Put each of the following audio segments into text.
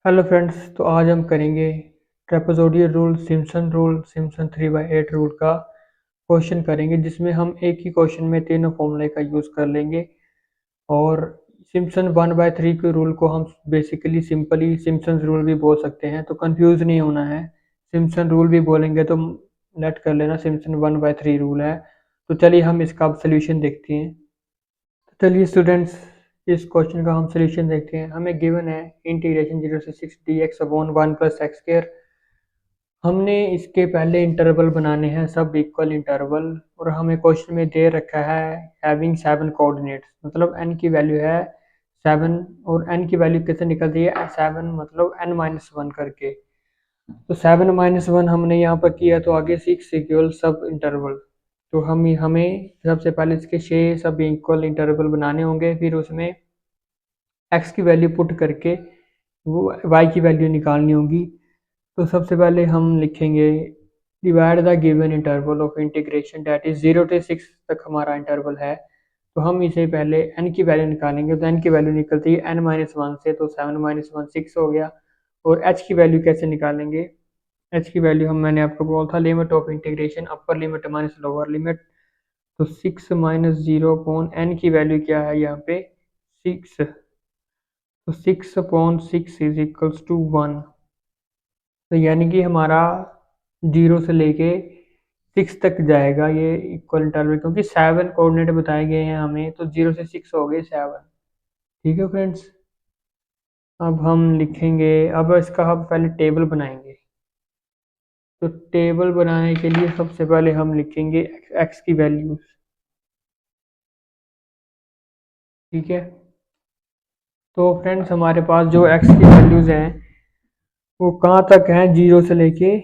Hello friends, तो आज हम करेंगे ट्रेपेजोइडल रूल, सिम्पसन 3/8 रूल का क्वेश्चन करेंगे, जिसमें हम एक ही क्वेश्चन में तीनों फॉर्मूले का यूज़ कर लेंगे। और सिम्पसन 1/3 के रूल को हम बेसिकली सिंपली सिम्पसन रूल भी बोल सकते हैं, तो कंफ्यूज नहीं होना है। सिम्पसन रूल भी बोलेंगे तो नेट कर लेना, सिम्पसन 1/3 रूल है। तो चलिए हम इसका अब सोल्यूशन देखते हैं। तो चलिए स्टूडेंट्स, इस क्वेश्चन का हम सोल्यूशन देखते हैं। हमें गिवन है इंटीग्रेशन 0 से 6 dx/1 + x²। हमने इसके पहले इंटरवल बनाने हैं, सब इक्वल इंटरवल। और हमें क्वेश्चन में दे रखा है हैविंग 7 कोऑर्डिनेट्स, मतलब n की वैल्यू है 7। और n की वैल्यू कैसे निकलती है? 7 मतलब n-1 करके। तो 7-1 हमने यहाँ पर किया, तो आगे 6 इक्वल सब इंटरवल। तो हमें सबसे पहले इसके 6 सब इक्वल इंटरवल बनाने होंगे, फिर उसमें x की वैल्यू पुट करके वो y की वैल्यू निकालनी होगी। तो सबसे पहले हम लिखेंगे divide the given interval of integration, that is 0 से 6 तक हमारा इंटरवल है। तो हम इसे पहले n की वैल्यू निकालेंगे, तो n की वैल्यू निकलती है n-1 से, तो 7-1 6 हो गया। और h की वैल्यू कैसे निकालेंगे? h की वैल्यू मैंने आपको बोला था, limit of integration upper limit minus lower limit. तो 6 - 0 अपॉन n की वैल्यू क्या है यहाँ पे? 6। तो 6/6 इज इक्वल्स टू 1। तो यानी कि हमारा 0 से लेके 6 तक जाएगा ये इक्वल इंटरवल, क्योंकि 7 कोऑर्डिनेट बताए गए हैं हमें, तो 0 से 6 हो गए 7। ठीक है फ्रेंड्स, अब हम लिखेंगे, अब इसका हम पहले टेबल बनाएंगे। तो टेबल बनाने के लिए सबसे पहले हम लिखेंगे x की वैल्यूज। ठीक है, तो फ्रेंड्स हमारे पास जो x की वैल्यूज हैं वो कहाँ तक हैं? 0 से लेके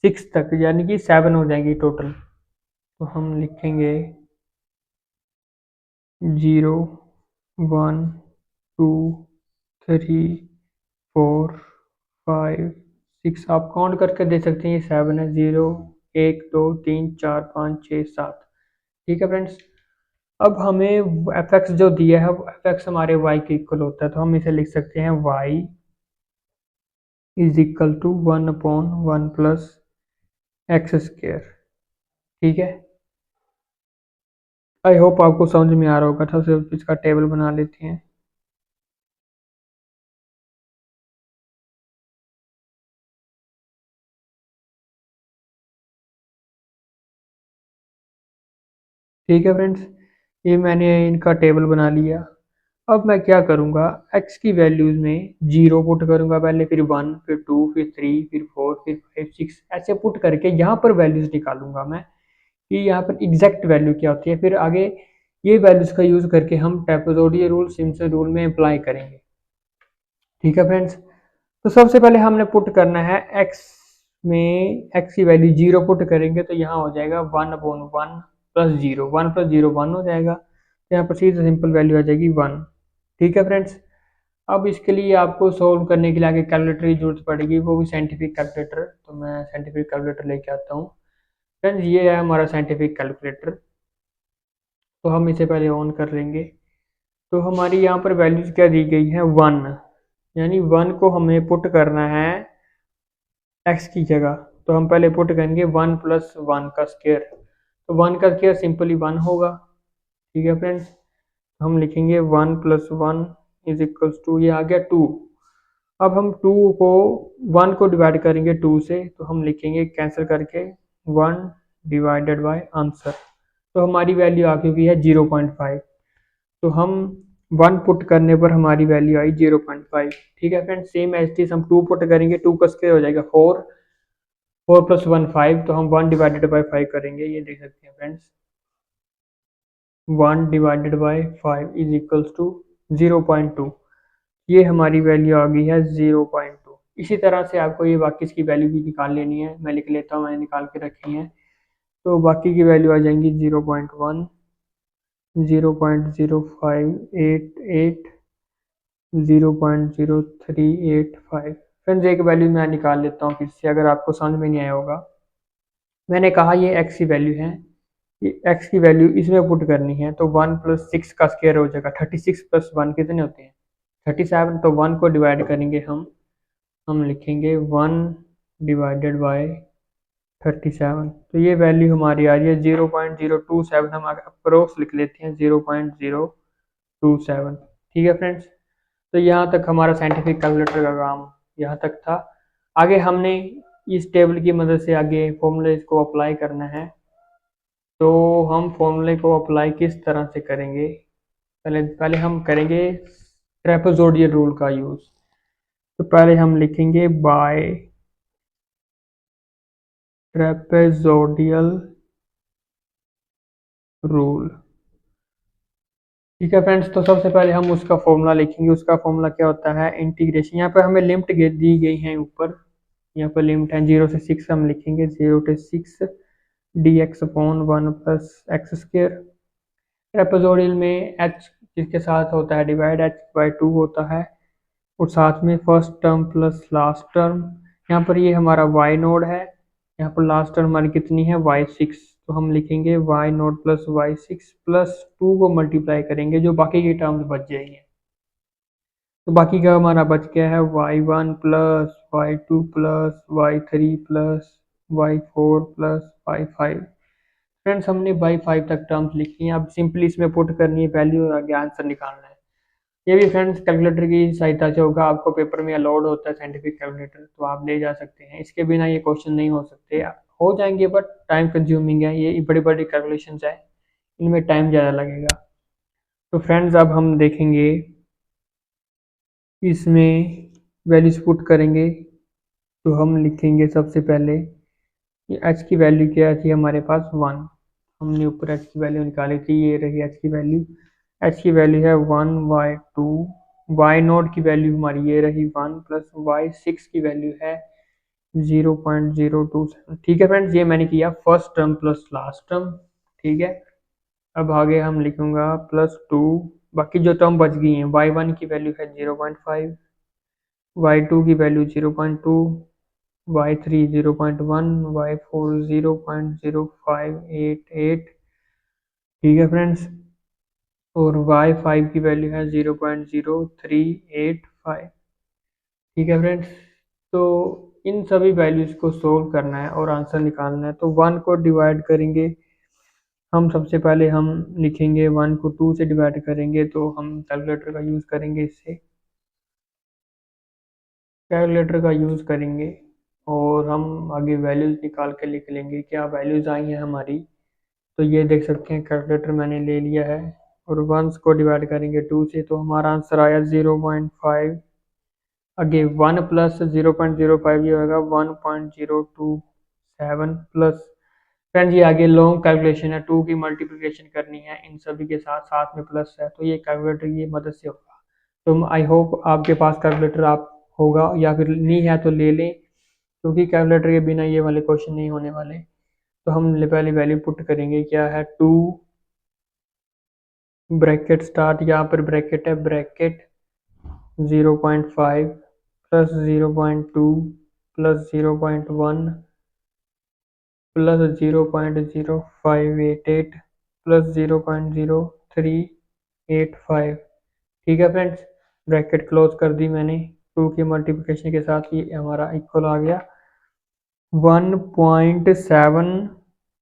6 तक, यानी कि 7 हो जाएंगी टोटल। तो हम लिखेंगे 0 1 2 3 4 5 6। आप काउंट करके दे सकते हैं, ये 7 है। 0 1 2 3 4 5 6 7। ठीक है फ्रेंड्स, अब हमें एफ एक्स जो दिया है, एफ एक्स हमारे वाई के इक्वल होता है, तो हम इसे लिख सकते हैं y is equal to 1/1 plus x²। ठीक है, आई होप आपको समझ में आ रहा होगा। सबसे इसका टेबल बना लेते हैं। ठीक है फ्रेंड्स, ये मैंने इनका टेबल बना लिया। अब मैं क्या करूँगा, x की वैल्यूज़ में 0 पुट करूँगा पहले, फिर 1, फिर 2, फिर 3, फिर 4, फिर 5 6, ऐसे पुट करके यहाँ पर वैल्यूज़ निकालूंगा मैं कि यहाँ पर एग्जैक्ट वैल्यू क्या होती है। फिर आगे ये वैल्यूज़ का यूज़ करके हम ट्रेपेजोइडल रूल, सिम्पसन रूल में अप्लाई करेंगे। ठीक है फ्रेंड्स, तो सबसे पहले हमने पुट करना है x में, x की वैल्यू 0 पुट करेंगे, तो यहाँ हो जाएगा 1/1 प्लस 0। 1 + 0 1 हो जाएगा, तो यहाँ पर सीधा सिंपल वैल्यू आ जाएगी 1। ठीक है फ्रेंड्स, अब इसके लिए आपको सोल्व करने के लिए आगे कैलकुलेटर की जरूरत पड़ेगी, वो भी साइंटिफिक कैलकुलेटर। तो मैं साइंटिफिक कैलकुलेटर लेके आता हूँ। फ्रेंड्स, ये है हमारा साइंटिफिक कैलकुलेटर। तो हम इसे पहले ऑन कर लेंगे। तो हमारी यहाँ पर वैल्यूज क्या दी गई है? 1, यानी 1 को हमें पुट करना है x की जगह। तो हम पहले पुट करेंगे 1 + 1 का स्क्वायर। तो 1 का स्क्वायर सिंपली 1 होगा। ठीक है फ्रेंड्स, हम लिखेंगे 1 + 1 इज इक्वल्स टू, ये आ गया 2। अब हम 2 को 1 को डिवाइड करेंगे 2 से, तो हम लिखेंगे कैंसिल करके 1 डिवाइडेड बाय आंसर। तो हमारी वैल्यू आ चुकी है 0.5। तो हम 1 पुट करने पर हमारी वैल्यू आई 0.5। ठीक है फ्रेंड्स, सेम एज टीज हम 2 पुट करेंगे, 2 का स्क्वायर हो जाएगा 4, 4 + 1 5। तो हम 1 डिवाइडेड बाई 5 करेंगे, ये देख सकते हैं friends. 1 divided by 5 is equals to 0.2। ये हमारी वैल्यू आ गई है 0.2। इसी तरह से आपको ये बाकी इसकी वैल्यू भी निकाल लेनी है। मैं लिख लेता हूँ, मैंने निकाल के रखी है। तो बाकी की वैल्यू आ जाएंगी 0.1, 0.0588, 0.0385। फ्रेंड्स, एक वैल्यू मैं निकाल लेता हूँ फिर से, अगर आपको समझ में नहीं आया होगा। मैंने कहा ये x की वैल्यू है, ये x की वैल्यू इसमें पुट करनी है। तो 1 + 6 का स्क्वायर हो जाएगा 36 + 1 कितने होते हैं? 37। तो 1 को डिवाइड करेंगे हम हम लिखेंगे 1/37। तो ये वैल्यू हमारी आ रही है 0.027। हम अप्रोक्स लिख लेते हैं 0.027। ठीक है फ्रेंड्स, तो यहाँ तक हमारा साइंटिफिक कैलकुलेटर का काम यहाँ तक था। आगे हमने इस टेबल की मदद से आगे फॉर्मूले को अप्लाई करना है। तो हम फॉर्मूले को अप्लाई किस तरह से करेंगे, पहले पहले हम करेंगे ट्रेपेजोइडल रूल का यूज़। तो पहले हम लिखेंगे बाय ट्रेपेजोइडल रूल। ठीक है फ्रेंड्स, तो सबसे पहले हम उसका फॉर्मूला लिखेंगे। उसका फॉर्मूला क्या होता है, इंटीग्रेशन। यहाँ पर हमें लिमिट दी गई है ऊपर, यहाँ पर लिमिट है 0 से 6। हम लिखेंगे 0 से 6 dx upon 1 plus x square. Trapezoidal में h जिसके साथ होता है डिवाइड, h/2 होता है, और साथ में first term plus last term. यहाँ पर ये हमारा y नोड है, यहाँ पर लास्ट टर्म हमारी कितनी है y6। तो हम लिखेंगे y node plus y6 plus 2 को मल्टीप्लाई करेंगे, जो बाकी की टर्म्स बच जाएंगे। तो बाकी का हमारा बच गया है y1 plus y2 plus y3 plus y4 plus y5। Friends, हमने y5 तक टर्म्स लिखी हैं। अब सिंपली इसमें पुट करनी है वैल्यू और आगे आंसर निकालना है। ये भी फ्रेंड्स कैलकुलेटर की सहायता से होगा। आपको पेपर में अलाउड होता है साइंटिफिक कैलकुलेटर, तो आप ले जा सकते हैं। इसके बिना ये क्वेश्चन नहीं हो सकते, हो जाएंगे बट टाइम कंज्यूमिंग है। ये बड़ी बड़ी कैलकुलेशंस है, इनमें टाइम ज़्यादा लगेगा। तो फ्रेंड्स, अब हम देखेंगे इसमें वैल्यूज पुट करेंगे। तो हम लिखेंगे सबसे पहले एच की वैल्यू क्या थी हमारे पास 1। हमने ऊपर एच की वैल्यू निकाली थी, ये रही एच की वैल्यू। एच की वैल्यू है 1/2। वाई नोट की वैल्यू हमारी ये रही 1 प्लस y6 की वैल्यू है 0.027। ठीक है फ्रेंड्स, ये मैंने किया first term plus last term. ठीक है, अब आगे हम लिखूंगा +2। बाकी जो टर्म बच गई हैं, y1 की वैल्यू है 0.5, y2 की वैल्यू 0.2, y3 0.1, y4 0.0588। ठीक है फ्रेंड्स, और y5 की वैल्यू है 0.0385। ठीक है फ्रेंड्स, तो इन सभी वैल्यूज को सोल्व करना है और आंसर निकालना है। तो 1 को डिवाइड करेंगे हम, सबसे पहले हम लिखेंगे 1 को 2 से डिवाइड करेंगे, तो हम कैलकुलेटर का यूज़ करेंगे। इससे कैलकुलेटर का यूज़ करेंगे और हम आगे वैल्यूज़ निकाल के लिख लेंगे क्या वैल्यूज़ आई हैं हमारी। तो ये देख सकते हैं कैलकुलेटर मैंने ले लिया है, और वंस को डिवाइड करेंगे 2 से, तो हमारा आंसर आया 0.5। आगे 1 प्लस 0.05 ये होगा 1.027 प्लस। फ्रेंड्स, ये आगे लॉन्ग कैलकुलेशन है, 2 की मल्टीप्लिकेशन करनी है इन सभी के साथ, साथ में प्लस है, तो ये कैलकुलेटर की मदद से होगा। तो आई होप आपके पास कैलकुलेटर आप होगा, या फिर नहीं है तो ले लें, क्योंकि कैलकुलेटर के बिना ये वाले क्वेश्चन नहीं होने वाले। तो हम पहले वैल्यू पुट करेंगे, क्या है 2 ब्रैकेट स्टार्ट, यहाँ पर ब्रैकेट है, bracket 0.5 plus 0.2 plus 0.1 plus 0.0588 plus 0.0385। ठीक है फ्रेंड्स, ब्रैकेट क्लोज कर दी मैंने। 2 की मल्टीप्लिकेशन के साथ ये हमारा इक्वल आ गया 1.7।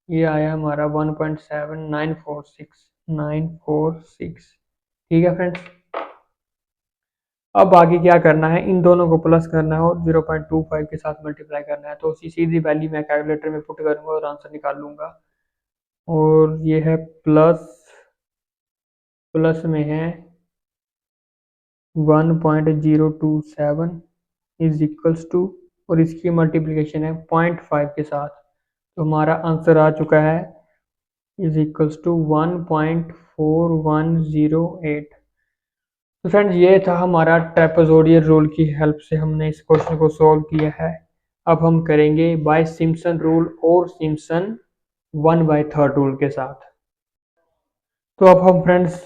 ये आया हमारा 1.7946। ठीक है फ्रेंड्स, अब आगे क्या करना है, इन दोनों को प्लस करना है और 0.25 के साथ मल्टीप्लाई करना है। तो उसी सीधी वैल्यू मैं कैलकुलेटर में पुट करूंगा और आंसर निकाल लूंगा। और ये है प्लस, प्लस में है 1.027 इज इक्वल्स टू, और इसकी मल्टीप्लिकेशन है 0.5 के साथ। तो हमारा आंसर आ चुका है इज इक्वल्स टू 1.4108। तो फ्रेंड्स, ये था हमारा ट्रेपेजोइडल रूल की हेल्प से हमने इस क्वेश्चन को सॉल्व किया है। अब हम करेंगे बाय सिम्पसन रूल और सिम्पसन 1/3 रूल के साथ। तो अब हम फ्रेंड्स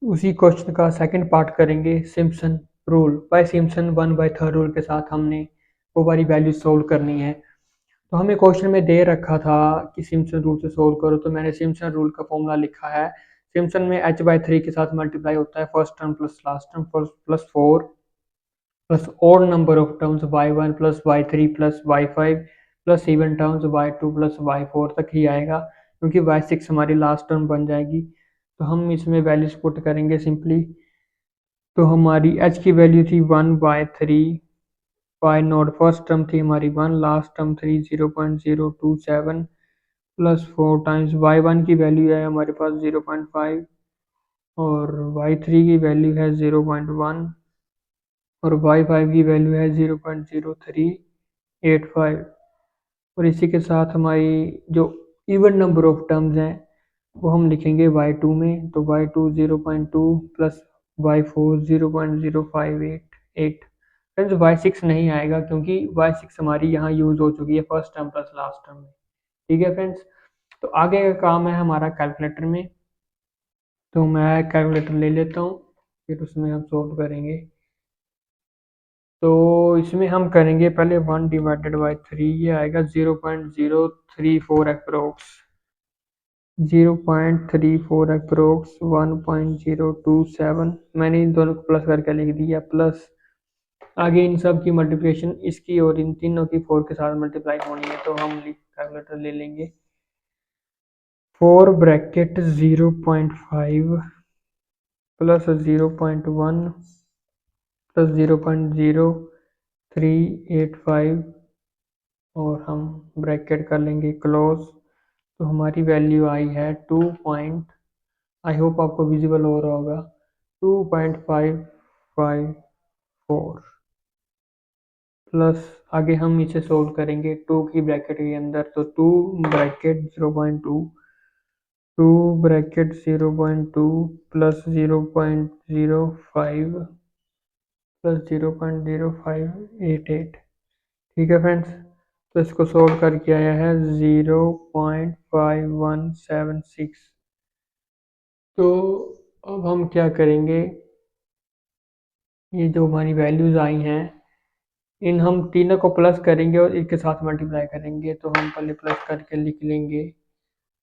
उसी क्वेश्चन का सेकंड पार्ट करेंगे Simpson rule by Simpson 1/3 rule के साथ। हमने वो वाली वैल्यू सोल्व करनी है। तो हमें क्वेश्चन में दे रखा था कि सिम्पसन रूल से सोल्व करो, तो मैंने सिम्पसन रूल का फॉर्मूला लिखा है। सिम्पसन में h/3 के साथ मल्टीप्लाई होता है first term plus last term plus 4 plus odd number of terms y1 plus y3 plus y5 plus even terms y2 plus y4 तक ही आएगा, क्योंकि y6 हमारी लास्ट टर्म बन जाएगी। तो हम इसमें वैल्यूज पुट करेंगे सिंपली। तो हमारी h की वैल्यू थी 1/3, y नॉट फर्स्ट टर्म थी हमारी 1, लास्ट टर्म थी 0.027 प्लस 4 टाइम्स y1 की वैल्यू है हमारे पास 0.5 और y3 की वैल्यू है 0.1 और y5 की वैल्यू है 0.0385। और इसी के साथ हमारी जो इवन नंबर ऑफ टर्म्स हैं वो हम लिखेंगे y2 में। तो y2 0.2 plus y4 0.0588। Friends y6 नहीं आएगा क्योंकि y6 हमारी यहाँ यूज़ हो चुकी है first term plus last term में। ठीक है फ्रेंड्स, तो आगे का काम है हमारा कैलकुलेटर में। तो मैं कैलकुलेटर ले लेता हूँ, फिर उसमें हम सॉल्व करेंगे। तो इसमें हम करेंगे पहले 1/3, ये आएगा 0.034 अप्रोक्स, 0.34 अप्रोक्स 1.027। मैंने इन दोनों को प्लस करके लिख दिया, प्लस आगे इन सब की मल्टीप्लिकेशन इसकी और इन तीनों की 4 के साथ मल्टीप्लाई होनी है। तो हम कैलकुलेटर ले लेंगे। 4 ब्रैकेट 0.5 प्लस 0.1 प्लस 0.0385 और हम ब्रैकेट कर लेंगे क्लोज। तो हमारी वैल्यू आई है 2 पॉइंट, आई होप आपको विजिबल हो रहा होगा, 2.554 प्लस आगे हम इसे सोल्व करेंगे 2 की ब्रैकेट के अंदर। तो 2 ब्रैकेट 0.2, 2 ब्रैकेट 0.2 प्लस 0.05 प्लस 0.0588। ठीक है फ्रेंड्स, तो इसको सोल्व करके आया है 0.5176। तो अब हम क्या करेंगे, ये जो हमारी वैल्यूज आई हैं इन हम तीनों को प्लस करेंगे और इसके साथ मल्टीप्लाई करेंगे। तो हम पहले प्लस करके लिख लेंगे।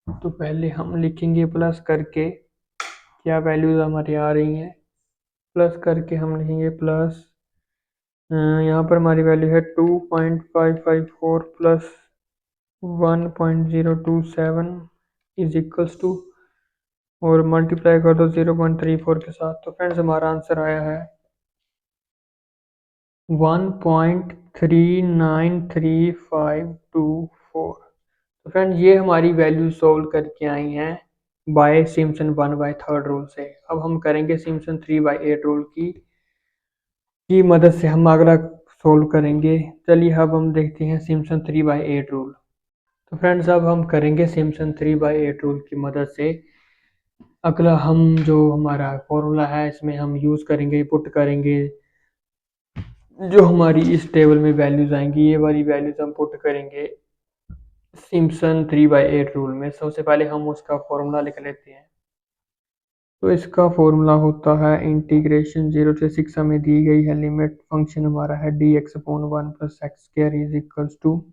तो पहले हम लिखेंगे प्लस करके क्या वैल्यूज हमारी आ रही हैं, प्लस करके हम लिखेंगे प्लस, यहाँ पर हमारी वैल्यू है 2.554 प्लस 1.027 इज इक्वल्स टू, और मल्टीप्लाई कर दो 0.34 के साथ। तो फ्रेंड्स हमारा आंसर आया है 1.393524। तो फ्रेंड्स ये हमारी वैल्यू सोल्व करके आई हैं बाय सिम्पसन 1/3 रूल से। अब हम करेंगे सिम्पसन 3/8 रूल की मदद से हम अगला सोल्व करेंगे। चलिए अब हम देखते हैं सिम्पसन 3/8 रूल। तो फ्रेंड्स अब हम करेंगे सिम्पसन 3/8 रूल की मदद से अगला हम जो हमारा फॉर्मूला है इसमें हम यूज़ करेंगे, पुट करेंगे जो हमारी इस टेबल में वैल्यूज आएंगी, ये वाली वैल्यूज हम पुट करेंगे सिम्पसन 3/8 रूल में। सबसे पहले हम उसका फॉर्मूला लिख लेते हैं। तो इसका फॉर्मूला होता है इंटीग्रेशन 0 से 6 हमें दी गई है लिमिट, फंक्शन हमारा है dx/1 plus x square is equals to,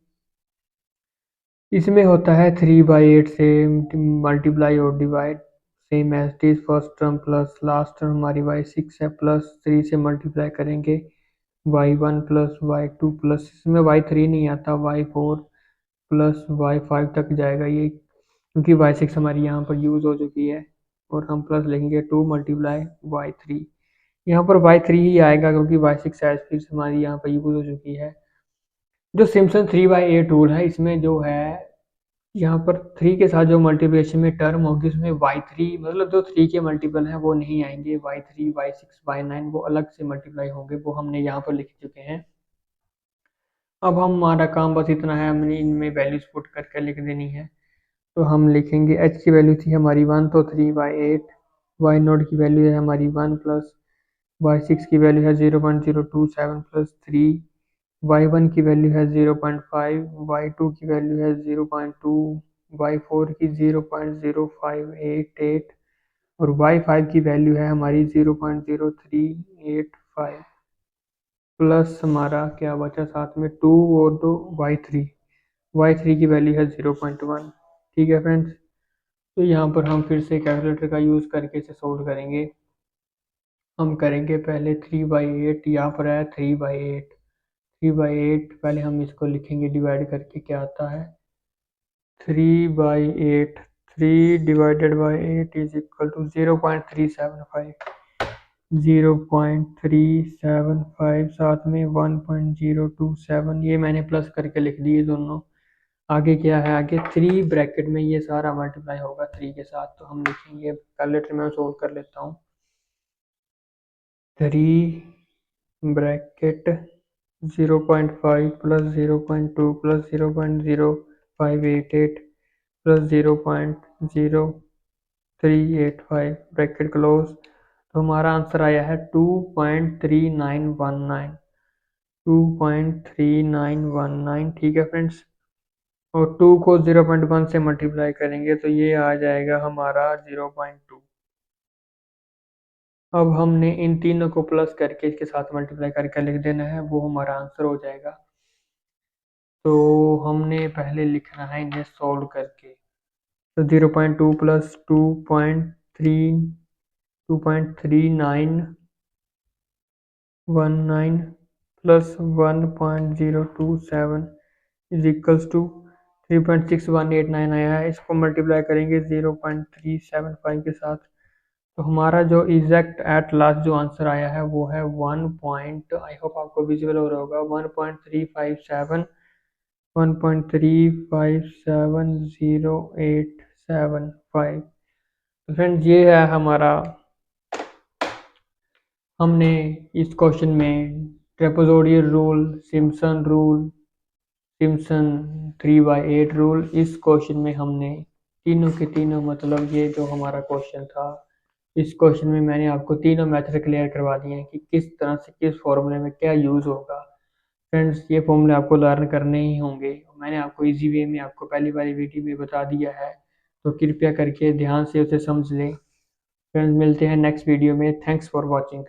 इसमें होता है 3/8 से मल्टीप्लाई और divide, same as this first term plus last term हमारी y6 है, प्लस 3 से मल्टीप्लाई करेंगे y1 प्लस y2 प्लस, इसमें y3 नहीं आता, y4 प्लस y5 तक जाएगा ये, क्योंकि y6 हमारी यहाँ पर यूज़ हो चुकी है। और हम प्लस लिखेंगे 2 मल्टीप्लाई y3, यहाँ पर y3 ही आएगा क्योंकि y6 एज फिर हमारी यहाँ पर यूज़ हो चुकी है। जो सिम्पसन 3/8 रूल है इसमें जो है यहाँ पर 3 के साथ जो मल्टीप्लिकेशन में टर्म होगी उसमें y3 मतलब जो 3 के मल्टीपल हैं वो नहीं आएंगे, y3 y6 y9 वो अलग से मल्टीप्लाई होंगे, वो हमने यहाँ पर लिख चुके हैं। अब हमारा काम बस इतना है, हमने इनमें वैल्यूज पुट करके लिख देनी है। तो हम लिखेंगे h की वैल्यू थी हमारी 1, तो 3/8, y नोट की वैल्यू है हमारी 1 प्लस y6 की वैल्यू है 0.027 प्लस 3, y1 की वैल्यू है 0.5, y2 की वैल्यू है 0.2, y4 की 0.0588 और y5 की वैल्यू है हमारी 0.0385 प्लस हमारा क्या बचा साथ में 2 और 2 y3 की वैल्यू है 0.1। ठीक है फ्रेंड्स, तो यहाँ पर हम फिर से कैलकुलेटर का यूज़ करके इसे सोल्व करेंगे। हम करेंगे पहले 3/8, यहाँ पर है 3/8। 3/8 पहले हम इसको लिखेंगे डिवाइड करके, क्या आता है 3/8। 3 ÷ 8 इज इक्वल टू 0.375। 0.375 साथ में 1.027, ये मैंने प्लस करके लिख दिए दोनों। आगे क्या है, आगे 3 ब्रैकेट में ये सारा मल्टीप्लाई होगा 3 के साथ, तो हम लिखेंगे कैलकुलेटर में सोल्व कर लेता हूँ। 3 bracket 0.5 plus 0.2 plus 0.0588 plus 0.0385 bracket close. तो हमारा आंसर आया है 2.3919। 2.3919, ठीक है फ्रेंड्स। और 2 को 0.1 से मल्टीप्लाई करेंगे तो ये आ जाएगा हमारा 0.2। अब हमने इन तीनों को प्लस करके इसके साथ मल्टीप्लाई करके लिख देना है, वो हमारा आंसर हो जाएगा। तो हमने पहले लिखना है इन्हें सॉल्व करके। तो 0.2 plus 2.3919 plus 1.027 is equals to 3.6189 आया है। इसको मल्टीप्लाई करेंगे 0.375 के साथ, तो हमारा जो एग्जैक्ट एट लास्ट जो आंसर आया है वो है 1 आई होप आपको विजिबल हो रहा होगा, 1.357 तो फ्रेंड्स ये है हमारा, हमने इस क्वेश्चन में ट्रेपेजोइडल रूल, सिम्पसन 3/8 रूल, इस क्वेश्चन में हमने तीनों के तीनों, मतलब ये जो हमारा क्वेश्चन था, इस क्वेश्चन में मैंने आपको तीनों मेथड क्लियर करवा दिए हैं कि किस तरह से किस फॉर्मूले में क्या यूज़ होगा। फ्रेंड्स ये फॉर्मूले आपको लर्न करने ही होंगे, मैंने आपको इजी वे में आपको पहली वाली वीडियो में बता दिया है, तो कृपया करके ध्यान से उसे समझ लें। फ्रेंड्स मिलते हैं नेक्स्ट वीडियो में, थैंक्स फॉर वॉचिंग।